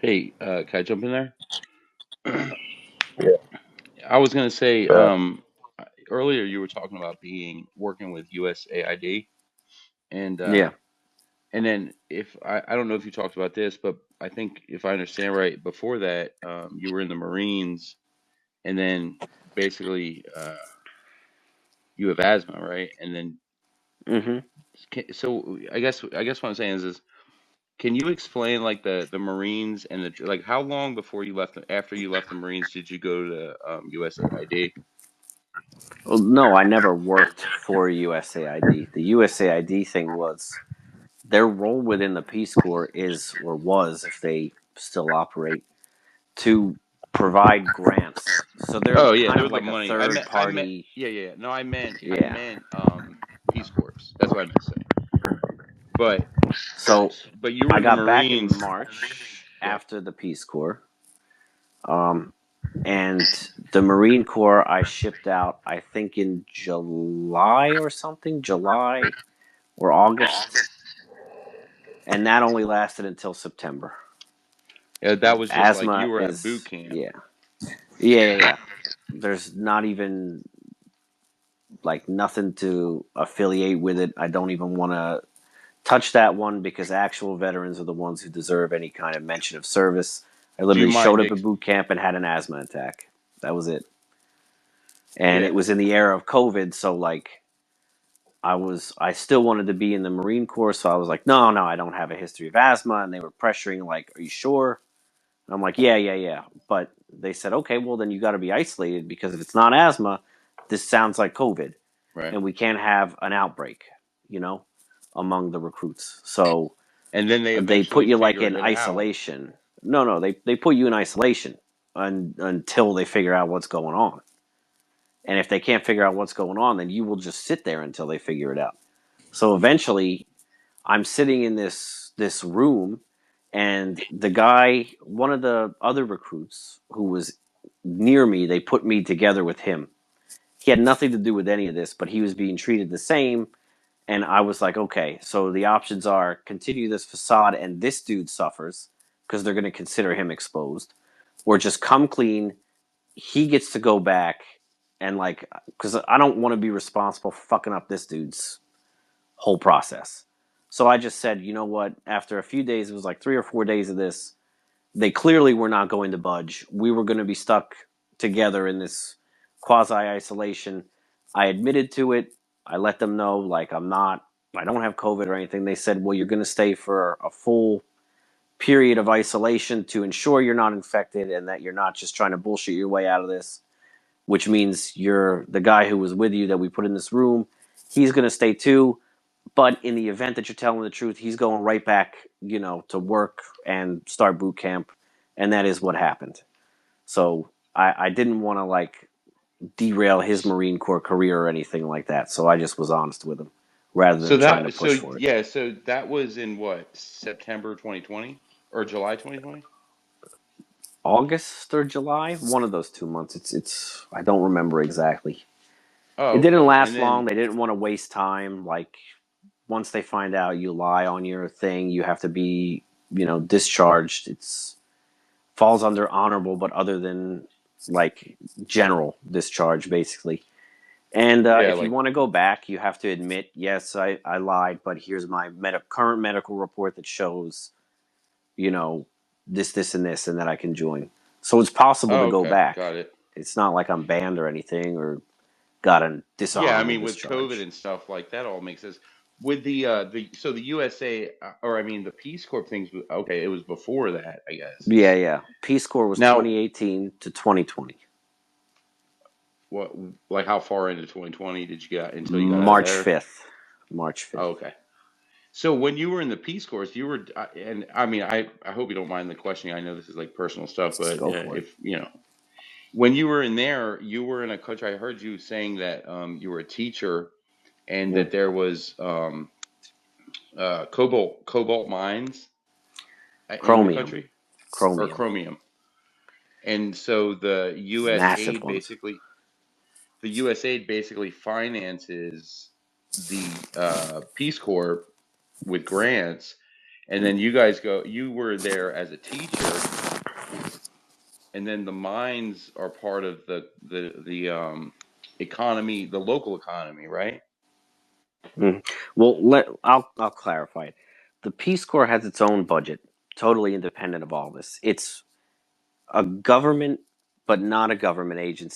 Hey, can I jump in there? Yeah. I was gonna say, Uh, earlier you were talking about working with USAID, and yeah. then if I don't know if you talked about this, but I think if I understand right, before that, you were in the Marines, and then basically you have asthma, right? And then hmm so I guess what I'm saying is, can you explain like the Marines and the like how long before you left after you left the Marines did you go to USAID? Well, no, I never worked for USAID. The USAID thing was their role within the Peace Corps is, or was, if they still operate, to provide grants. So they're Oh yeah, kind they're of the like a money. third I meant, party. yeah, yeah. No, I Yeah. meant, Peace Corps. That's what I meant to say. But, So but you were I in the got back in Marines. March Yeah. after the Peace Corps. Um, and the Marine Corps I shipped out, I think in July or something, July or August, and that only lasted until September. Yeah, that was just like you Asthma were at boot is, camp. yeah, yeah. There's not even like nothing to affiliate with it. I don't even want to touch that one because actual veterans are the ones who deserve any kind of mention of service. I Do you literally showed mind? up at boot camp and had an asthma attack. That was it. And Yeah. it was in the era of COVID, so like I still wanted to be in the Marine Corps, so I was like, no, no, I don't have a history of asthma, and they were pressuring like, are you sure? I'm like, yeah, yeah, yeah. But they said, okay, well, then you got to be isolated because if it's not asthma, this sounds like COVID, Right. and we can't have an outbreak, you know, among the recruits. So And then they they put eventually you like figured in it out. isolation. No, no, they put you in isolation until they figure out what's going on. And if they can't figure out what's going on, then you will just sit there until they figure it out. So eventually, I'm sitting in this room, and the guy, one of the other recruits who was near me, they put me together with him. He had nothing to do with any of this, but he was being treated the same. And I was like, okay, so the options are continue this facade and this dude suffers because they're going to consider him exposed, or just come clean. He gets to go back and like, because I don't want to be responsible for fucking up this dude's whole process. So I just said, you know what? After a few days, it was like 3 or 4 days of this. They clearly were not going to budge. We were going to be stuck together in this quasi isolation. I admitted to it. I let them know, like, I don't have COVID or anything. They said, well, you're going to stay for a full period of isolation to ensure you're not infected and that you're not just trying to bullshit your way out of this, which means you're the guy who was with you that we put in this room. He's going to stay too. But in the event that you're telling the truth, he's going right back, to work and start boot camp. And that is what happened. So I didn't want to like derail his S- Marine Corps career or anything like that. So I just was honest with him rather So than trying to that push so for it. yeah, so that was in what, September 2020 or July 2020? August or July, one of those 2 months. It's I don't remember exactly. Oh, It didn't okay. And last long. then They didn't want to waste time. Like once they find out you lie on your thing, you have to be, discharged. It's falls under honorable, but other than like general discharge, basically. And yeah, if you like want to go back, you have to admit, yes, I lied, but here's my current medical report that shows, you know, this, and this, and that I can join. So it's possible oh, to go okay, back. got it. It's not like I'm banned or anything or got a Yeah, I dishonorable mean, with COVID discharge. and stuff like that, all makes sense. With the USA, or I mean the Peace Corps things. Okay, it was before that, I guess. Yeah, yeah. Peace Corps was Now, 2018 to 2020. what, like, how far into 2020 did you get until you got out of March there? 5th. March Oh, 5th. okay. So when you were in the Peace Corps, you were, and I mean, I hope you don't mind the questioning. I know this is like personal stuff, but Go for it. if when you were in there, you were in a country. I heard you saying that you were a teacher and Yeah. that there was cobalt mines in your Chromium. country, or Chromium. chromium. And so Massive ones. the U.S. aid basically finances the Peace Corps with grants, And then you guys go. You were there as a teacher, and then the mines are part of the economy, the local economy, right? Mhm. Well, I'll clarify it. The Peace Corps has its own budget, totally independent of all this. It's a government, but not a government agency.